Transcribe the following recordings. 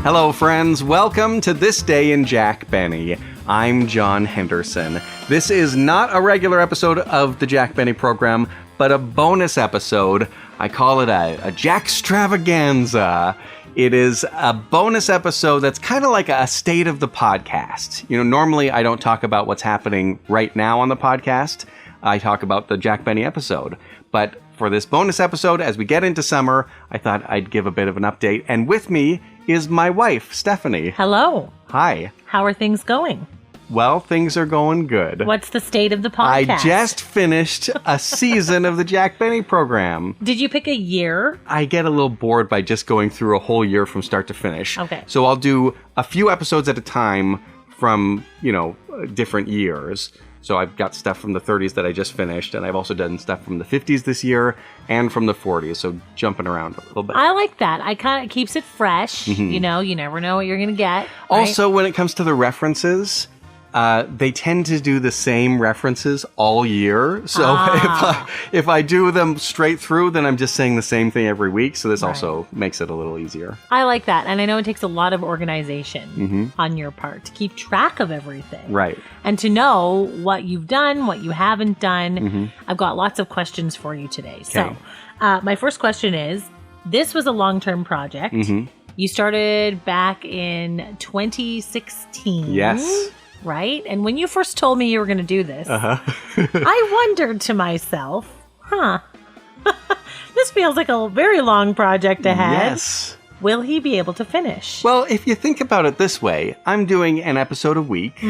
Hello, friends. Welcome to This Day in Jack Benny. I'm John Henderson. This is not a regular episode of the Jack Benny program, but a bonus episode. I call it a Jackstravaganza. It is a bonus episode that's kind of like a state of the podcast. You know, normally I don't talk about what's happening right now on the podcast. I talk about the Jack Benny episode. But for this bonus episode, as we get into summer, I thought I'd give a bit of an update. And with me is my wife, Stephanie. Hello. Hi. How are things going? Well, things are going good. What's the state of the podcast? I just finished a season of the Jack Benny program. Did you pick a year? I get a little bored by just going through a whole year from start to finish. Okay. So I'll do a few episodes at a time from, different years. So I've got stuff from the 30s that I just finished, and I've also done stuff from the 50s this year and from the 40s, so jumping around a little bit. I like that. I kind of keeps it fresh. Mm-hmm. You know, you never know what you're going to get. Right? Also, when it comes to the references, they tend to do the same references all year. So if I do them straight through, then I'm just saying the same thing every week. So this also makes it a little easier. I like that. And I know it takes a lot of organization on your part to keep track of everything. Right. And to know what you've done, what you haven't done. I've got lots of questions for you today. Okay. So my first question is, this was a long-term project. You started back in 2016. Yes. Right? And when you first told me you were going to do this, I wondered to myself, this feels like a very long project ahead. Yes. Will he be able to finish? Well, if you think about it this way, I'm doing an episode a week.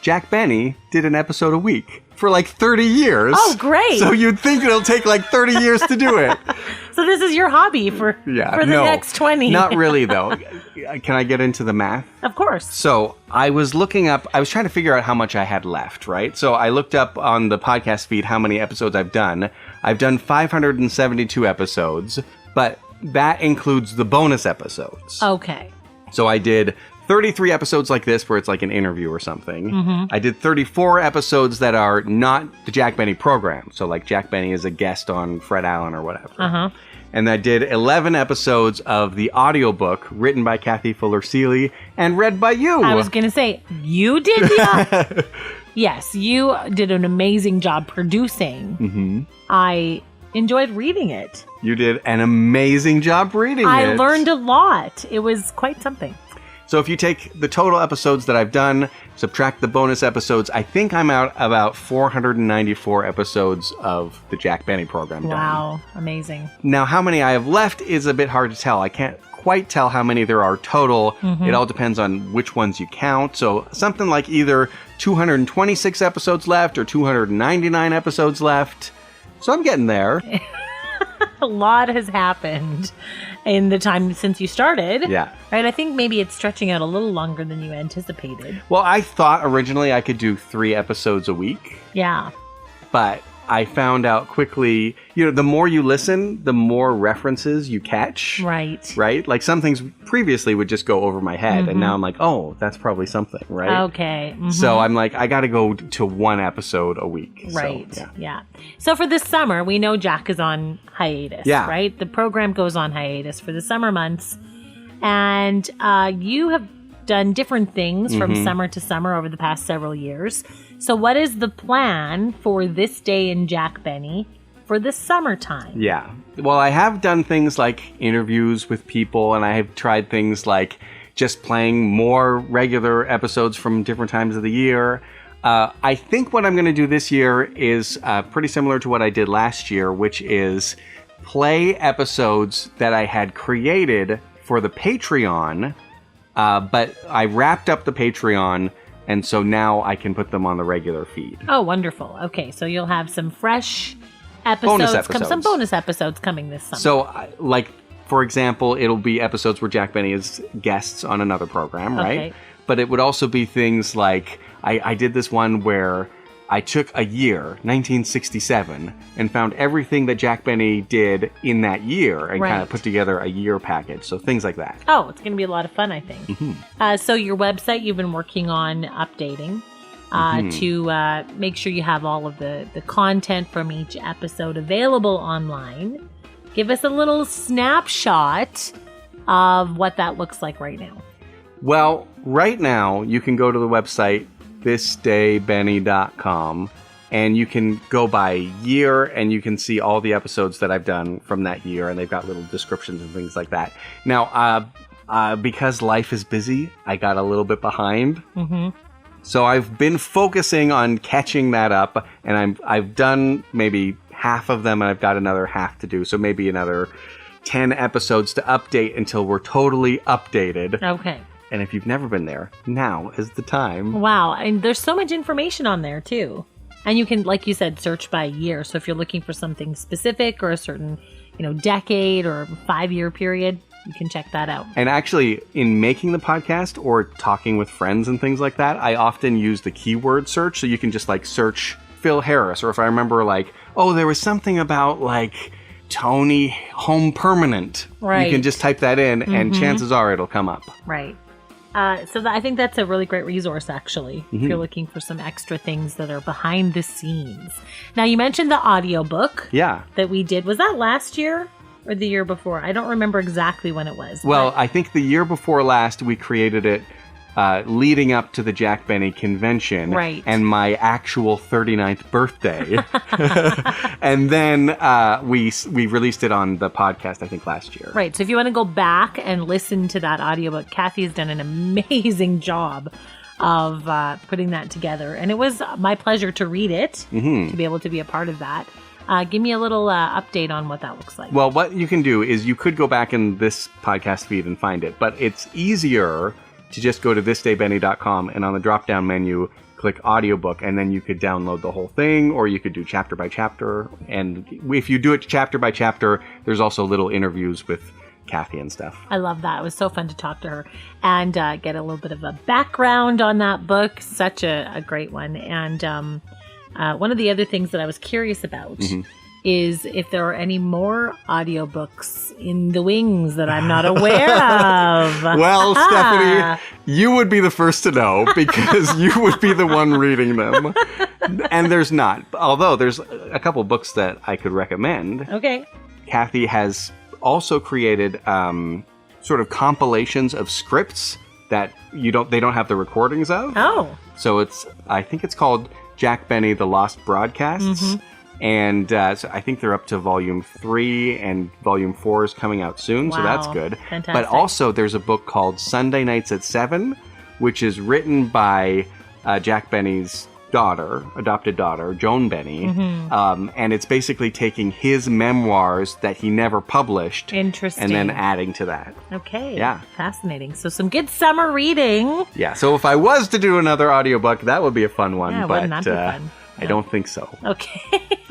Jack Benny did an episode a week for like 30 years. Oh, great. So you'd think it'll take like 30 years to do it. So this is your hobby for the next 20. Not really, though. Can I get into the math? Of course. So I was trying to figure out how much I had left, right? So I looked up on the podcast feed how many episodes I've done. I've done 572 episodes, but that includes the bonus episodes. Okay. So I did 33 episodes like this where it's like an interview or something. I did 34 episodes that are not the Jack Benny program. So like Jack Benny is a guest on Fred Allen or whatever. And I did 11 episodes of the audiobook written by Kathy Fuller Seeley and read by you. I was going to say, you did the... Yes, you did an amazing job producing. I enjoyed reading it. You did an amazing job reading it. I learned a lot. It was quite something. So if you take the total episodes that I've done, subtract the bonus episodes, I think I'm out about 494 episodes of the Jack Benny program done. Wow, amazing. Now, how many I have left is a bit hard to tell. I can't quite tell how many there are total. It all depends on which ones you count. So something like either 226 episodes left or 299 episodes left. So I'm getting there. A lot has happened in the time since you started. Yeah. Right? I think maybe it's stretching out a little longer than you anticipated. Well, I thought originally I could do 3 episodes a week. Yeah. But I found out quickly, the more you listen, the more references you catch. Right. Right? Like some things previously would just go over my head. And now I'm like, oh, that's probably something, right? Okay. So I'm like, I got to go to 1 episode a week. Right. So, Yeah. So for this summer, we know Jack is on hiatus. Yeah. Right? The program goes on hiatus for the summer months. And you have done different things from summer to summer over the past several years. So what is the plan for This Day in Jack Benny for the summertime? Yeah. Well, I have done things like interviews with people, and I have tried things like just playing more regular episodes from different times of the year. I think what I'm going to do this year is pretty similar to what I did last year, which is play episodes that I had created for the Patreon, but I wrapped up the Patreon, and so now I can put them on the regular feed. Oh, wonderful. Okay, so you'll have some fresh episodes. Some bonus episodes coming this summer. So, for example, it'll be episodes where Jack Benny is guests on another program, right? Okay. But it would also be things like, I did this one where I took a year, 1967, and found everything that Jack Benny did in that year and kind of put together a year package. So things like that. Oh, it's going to be a lot of fun, I think. So your website you've been working on updating to make sure you have all of the content from each episode available online. Give us a little snapshot of what that looks like right now. Well, right now, you can go to the website thisdaybenny.com, and you can go by year, and you can see all the episodes that I've done from that year, and they've got little descriptions and things like that. Now, because life is busy, I got a little bit behind. Mm-hmm. So I've been focusing on catching that up, and I've done maybe half of them, and I've got another half to do. So maybe another 10 episodes to update until we're totally updated. Okay. And if you've never been there, now is the time. Wow. And there's so much information on there, too. And you can, like you said, search by year. So if you're looking for something specific or a certain, decade or 5-year period, you can check that out. And actually, in making the podcast or talking with friends and things like that, I often use the keyword search. So you can just search Phil Harris. Or if I remember there was something about Tony Home Permanent. Right. You can just type that in and chances are it'll come up. Right. I think that's a really great resource, actually, if you're looking for some extra things that are behind the scenes. Now, you mentioned the audiobook that we did. Was that last year or the year before? I don't remember exactly when it was. Well, I think the year before last, we created it leading up to the Jack Benny convention and my actual 39th birthday. And then we released it on the podcast, I think, last year. Right. So if you want to go back and listen to that audiobook, Kathy has done an amazing job of putting that together. And it was my pleasure to read it, to be able to be a part of that. Give me a little update on what that looks like. Well, what you can do is you could go back in this podcast feed and find it, but it's easier to just go to thisdaybenny.com and on the drop-down menu, click audiobook, and then you could download the whole thing, or you could do chapter by chapter. And if you do it chapter by chapter, there's also little interviews with Kathy and stuff. I love that. It was so fun to talk to her and get a little bit of a background on that book. Such a great one. And one of the other things that I was curious about is if there are any more audiobooks in the wings that I'm not aware of. Well, Stephanie, you would be the first to know because you would be the one reading them. And there's not. Although there's a couple books that I could recommend. Okay. Kathy has also created sort of compilations of scripts that they don't have the recordings of. Oh. So I think it's called Jack Benny, The Lost Broadcasts. And so I think they're up to volume 3 and volume 4 is coming out soon. Wow. So that's good. Fantastic. But also there's a book called Sunday Nights at 7, which is written by Jack Benny's adopted daughter, Joan Benny. And it's basically taking his memoirs that he never published. Interesting. And then adding to that. Okay. Yeah. Fascinating. So some good summer reading. Yeah. So if I was to do another audiobook, that would be a fun one. Yeah, wouldn't that be fun? I don't think so. Okay.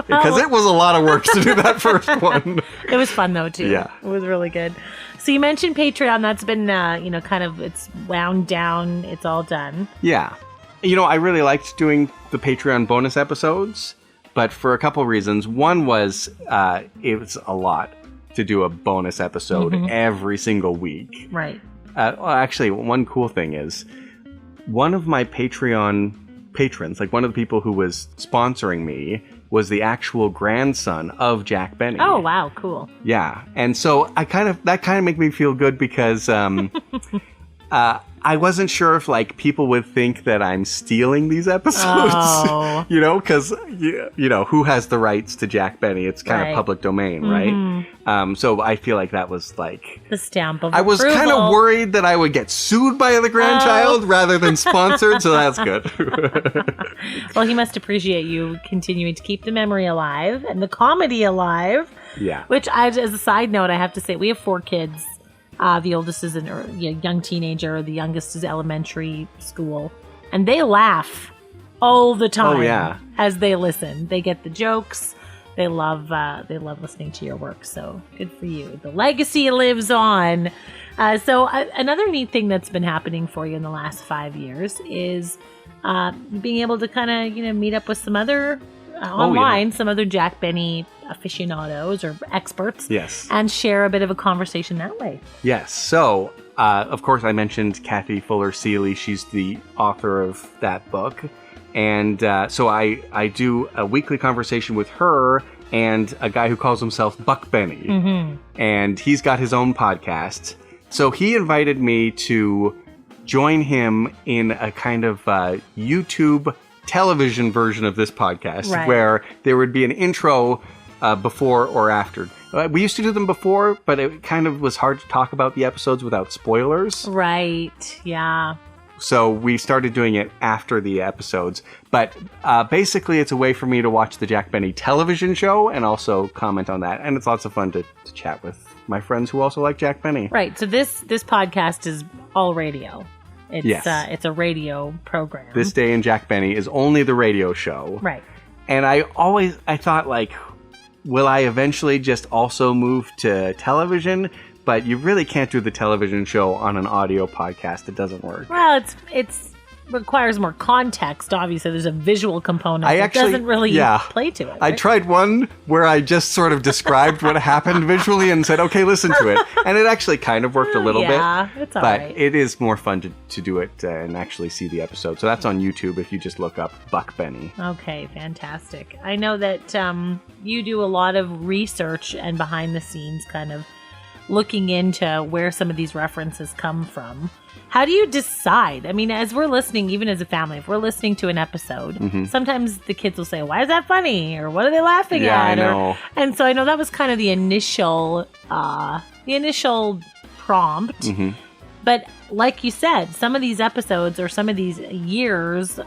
Because it was a lot of work to do that first one. It was fun, though, too. Yeah. It was really good. So you mentioned Patreon. That's been, it's wound down. It's all done. Yeah. I really liked doing the Patreon bonus episodes, but for a couple reasons. One was it was a lot to do a bonus episode every single week. Right. Well, actually, one cool thing is one of my Patreon patrons, one of the people who was sponsoring me, was the actual grandson of Jack Benny. Oh, wow, cool. Yeah. And so that kind of made me feel good because I wasn't sure if people would think that I'm stealing these episodes. Oh. Because who has the rights to Jack Benny? It's kind of public domain, right? So I feel like that was the stamp of I was kind of worried that I would get sued by the grandchild rather than sponsored, so that's good. Well, he must appreciate you continuing to keep the memory alive and the comedy alive. Yeah. Which, as a side note, I have to say, we have 4 kids. The oldest is a young teenager. The youngest is elementary school. And they laugh all the time as they listen. They get the jokes. They love listening to your work. So good for you. The legacy lives on. So another neat thing that's been happening for you in the last 5 years is being able to kind of meet up with some other online, some other Jack Benny aficionados or experts. Yes. And share a bit of a conversation that way. Yes. So, of course, I mentioned Kathy Fuller Seeley. She's the author of that book. And so I do a weekly conversation with her and a guy who calls himself Buck Benny. And he's got his own podcast. So he invited me to join him in a kind of YouTube television version of this podcast, Right. where there would be an intro before or after. We used to do them before, but it kind of was hard to talk about the episodes without spoilers. Right. Yeah. So we started doing it after the episodes. But basically, it's a way for me to watch the Jack Benny television show and also comment on that. And it's lots of fun to chat with my friends who also like Jack Benny. Right. So this podcast is all radio. It's, Yes. It's a radio program. This Day in Jack Benny is only the radio show. Right. And I thought, like, will I eventually just also move to television? But you really can't do the television show on an audio podcast. It doesn't work. Well, it's requires more context. Obviously, there's a visual component that doesn't really play to it. I right? tried one where I just sort of described what happened visually and said, okay, listen to it. And it actually kind of worked a little bit. Yeah, it's all but right. it is more fun to do it and actually see the episode. So that's on YouTube if you just look up Buck Benny. Okay, fantastic. I know that you do a lot of research and behind the scenes kind of looking into where some of these references come from. How do you decide? I mean, as we're listening, even as a family, if we're listeing to an episode, sometimes the kids will say, why is that funny? Or what are they laughing at? I know. And so I know that was kind of the initial prompt. But like you said, some of these episodes or some of these years,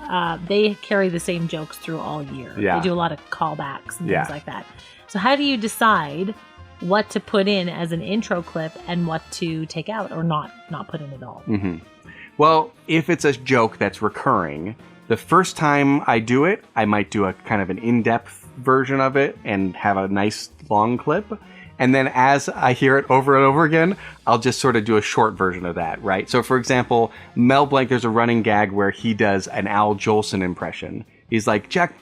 they carry the same jokes through all year. Yeah. They do a lot of callbacks and Yeah. things like that. So how do you decide what to put in as an intro clip and what to take out or not put in at all? Well, if it's a joke that's recurring, the first time I do it, I might do a kind of an in-depth version of it and have a nice long clip. And then as I hear it over and over again, I'll just sort of do a short version of that, right? So for example, Mel Blanc, there's a running gag where he does an Al Jolson impression. He's like, Jack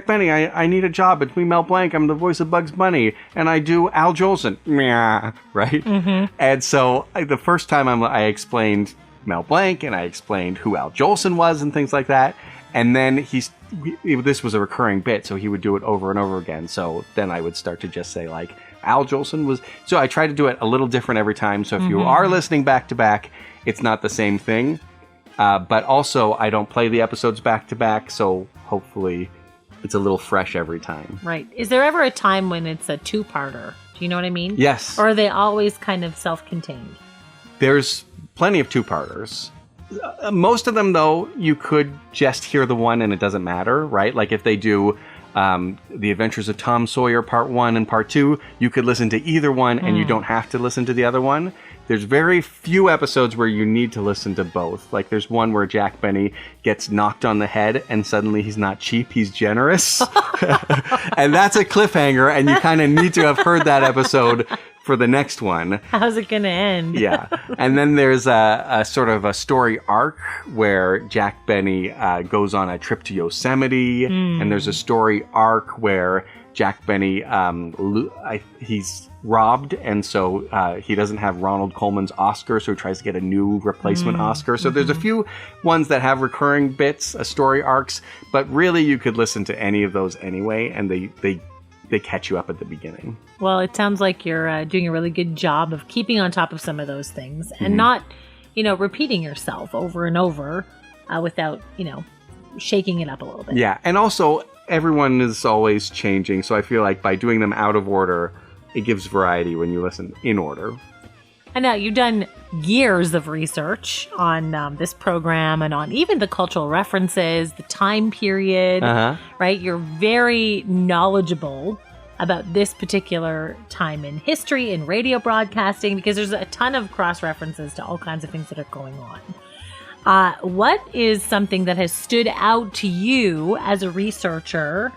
Benny, I need a job. It's me, Mel Blanc. I'm the voice of Bugs Bunny. And I do Al Jolson. Meow, right? And so the first time I explained Mel Blanc and I explained who Al Jolson was and things like that. And then this was a recurring bit, so he would do it over and over again. So then I would start to just say, like, Al Jolson was... So I try to do it a little different every time. So if you are listening back to back, it's not the same thing. But also, I don't play the episodes back to back, so hopefully it's a little fresh every time. Right. Is there ever a time when it's a two-parter? Do you know what I mean? Yes. Or are they always kind of self-contained? There's plenty of two-parters. Most of them, though, you could just hear the one and it doesn't matter, right? Like if they do The Adventures of Tom Sawyer Part 1 and Part 2, you could listen to either one and you don't have to listen to the other one. There's very few episodes where you need to listen to both. Like there's one where Jack Benny gets knocked on the head and suddenly he's not cheap, he's generous. And that's a cliffhanger and you kind of need to have heard that episode for the next one. How's it going to end? Yeah. And then there's a sort of a story arc where Jack Benny goes on a trip to Yosemite. And there's a story arc where Jack Benny, he's robbed. And so he doesn't have Ronald Coleman's Oscar. So he tries to get a new replacement Oscar. So there's a few ones that have recurring bits, story arcs. But really you could listen to any of those anyway. And they catch you up at the beginning. Well, it sounds like you're doing a really good job of keeping on top of some of those things and not, repeating yourself over and over without, shaking it up a little bit. Yeah. And also, everyone is always changing. So I feel like by doing them out of order, it gives variety when you listen in order. And now you've done years of research on this program and on even the cultural references, the time period, right? You're very knowledgeable about this particular time in history, in radio broadcasting, because there's a ton of cross-references to all kinds of things that are going on. What is something that has stood out to you as a researcher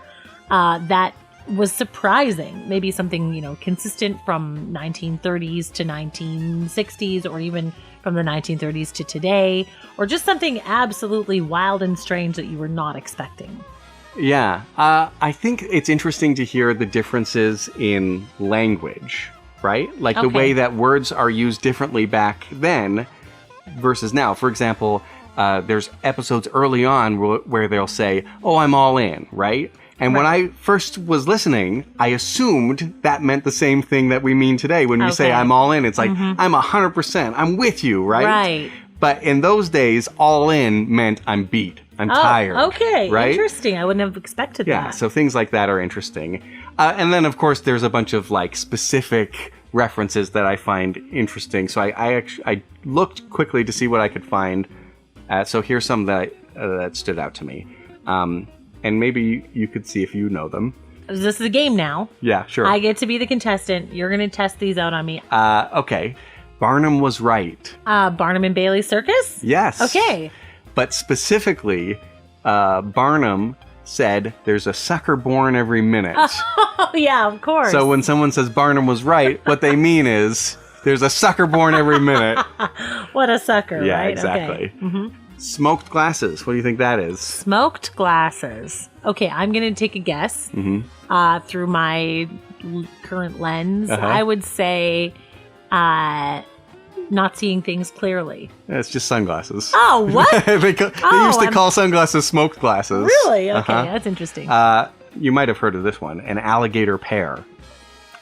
that was surprising? Maybe something, consistent from 1930s to 1960s, or even from the 1930s to today, or just something absolutely wild and strange that you were not expecting. Yeah. I think it's interesting to hear the differences in language, right? Like the way that words are used differently back then versus now. For example, there's episodes early on where they'll say, "Oh, I'm all in," right? And when I first was listening, I assumed that meant the same thing that we mean today when we say I'm all in. It's like, I'm 100%, I'm with you, right? Right. But in those days, all in meant I'm beat. I'm tired. Okay. Right? Interesting. I wouldn't have expected that. Yeah, so things like that are interesting. And then, of course, there's a bunch of like specific references that I find interesting. So I looked quickly to see what I could find. So here's some that stood out to me. And maybe you could see if you know them. This is a game now. Yeah, sure. I get to be the contestant. You're going to test these out on me. Okay. Barnum was right. Barnum and Bailey Circus? Yes. Okay. But specifically, Barnum said there's a sucker born every minute. Oh, yeah, of course. So when someone says Barnum was right, what they mean is there's a sucker born every minute. What a sucker, Yeah, right? exactly. Okay. Mm-hmm. Smoked glasses. What do you think that is? Smoked glasses. Okay, I'm going to take a guess through my current lens. Uh-huh. I would say not seeing things clearly. It's just sunglasses. Oh, what? they used to call sunglasses smoked glasses. Really? Okay, that's interesting. You might have heard of this one, an alligator pear.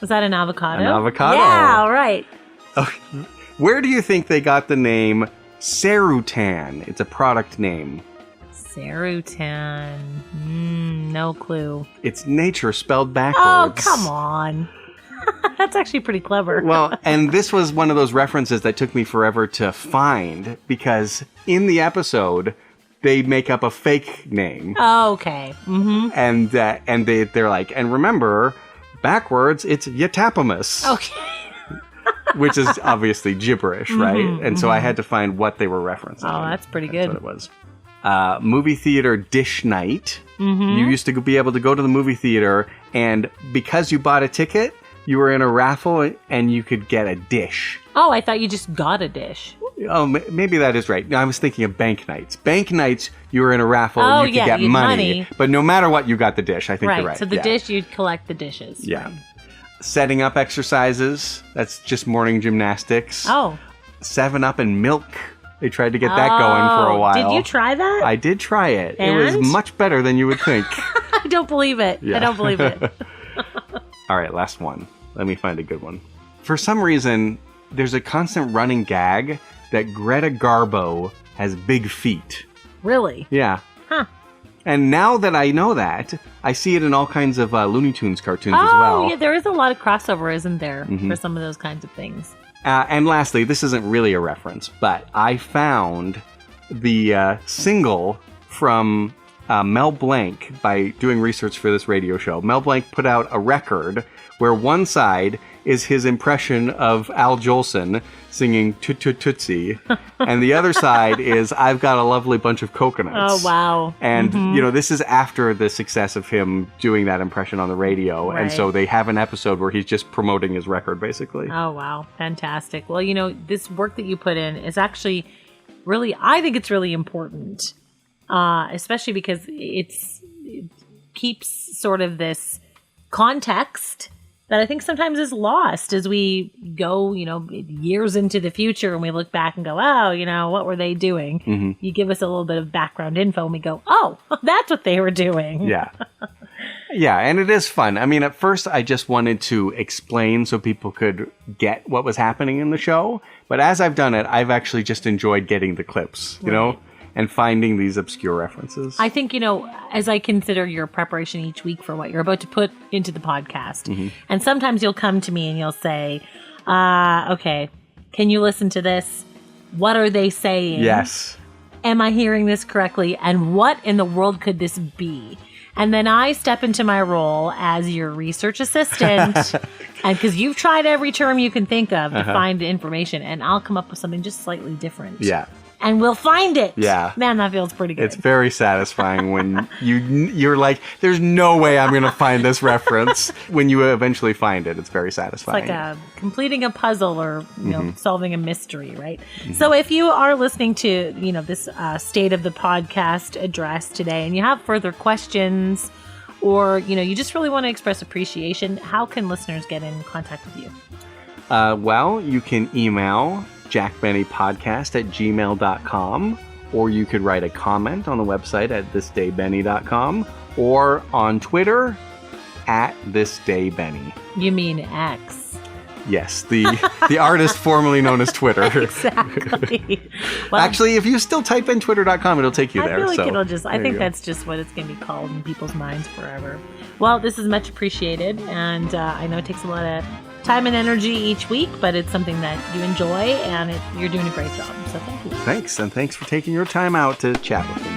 Was that an avocado? An avocado. Yeah, right. Where do you think they got the name Cerutan? It's a product name. Cerutan. No clue. It's nature spelled backwards. Oh, come on. That's actually pretty clever. Well, and this was one of those references that took me forever to find because in the episode, they make up a fake name. Oh, okay. Mm-hmm. And they're like, and remember, backwards, it's Yatapomus. Okay. Which is obviously gibberish, right? And so I had to find what they were referencing. Oh, that's pretty good. That's what it was. Movie theater dish night. You used to be able to go to the movie theater, and because you bought a ticket, you were in a raffle, and you could get a dish. Oh, I thought you just got a dish. Oh, maybe that is right. No, I was thinking of bank nights. Bank nights, you were in a raffle, Oh, and you could yeah, get you'd money. But no matter what, you got the dish. I think Right. you're right. So the Yeah. dish, you'd collect the dishes. Yeah. Setting up exercises. That's just morning gymnastics. Oh. 7-Up and milk. They tried to get that going for a while. Did you try that? I did try it. And? It was much better than you would think. I don't believe it. Yeah. I don't believe it. All right, last one. Let me find a good one. For some reason, there's a constant running gag that Greta Garbo has big feet. Really? Yeah. Huh. And now that I know that, I see it in all kinds of Looney Tunes cartoons as well. Oh, yeah, there is a lot of crossover, isn't there, for some of those kinds of things. And lastly, this isn't really a reference, but I found the single from Mel Blanc by doing research for this radio show. Mel Blanc put out a record where one side is his impression of Al Jolson singing Toot Toot Tootsie, and the other side is I've Got a Lovely Bunch of Coconuts. Oh, wow. And, you know, this is after the success of him doing that impression on the radio, and so they have an episode where he's just promoting his record, basically. Oh, wow. Fantastic. Well, you know, this work that you put in is actually really, I think it's really important, especially because it keeps sort of this context that I think sometimes is lost as we go, you know, years into the future and we look back and go, oh, you know, what were they doing? You give us a little bit of background info and we go, oh, that's what they were doing. Yeah. Yeah, and it is fun. I mean, at first I just wanted to explain so people could get what was happening in the show. But as I've done it, I've actually just enjoyed getting the clips, you know, and finding these obscure references. I think, you know, as I consider your preparation each week for what you're about to put into the podcast, and sometimes you'll come to me and you'll say, okay, can you listen to this? What are they saying? Yes. Am I hearing this correctly? And what in the world could this be? And then I step into my role as your research assistant, and because you've tried every term you can think of to find information, and I'll come up with something just slightly different. Yeah. And we'll find it. Yeah. Man, that feels pretty good. It's very satisfying when you're like, there's no way I'm going to find this reference. When you eventually find it, it's very satisfying. It's like completing a puzzle or, you know, solving a mystery, right? So if you are listening to, you know, this State of the Podcast address today and you have further questions or, you know, you just really want to express appreciation, how can listeners get in contact with you? Well, you can email jackbennypodcast@gmail.com, or you could write a comment on the website at thisdaybenny.com, or on Twitter @thisdaybenny. You mean X. Yes, the artist formerly known as Twitter. Exactly. Well, Actually, if you still type in twitter.com, it'll take you there. I feel like so, it'll just, I think that's just what it's going to be called in people's minds forever. Well, this is much appreciated, and I know it takes a lot of time and energy each week, but it's something that you enjoy, and you're doing a great job. So thank you. Thanks, and thanks for taking your time out to chat with me.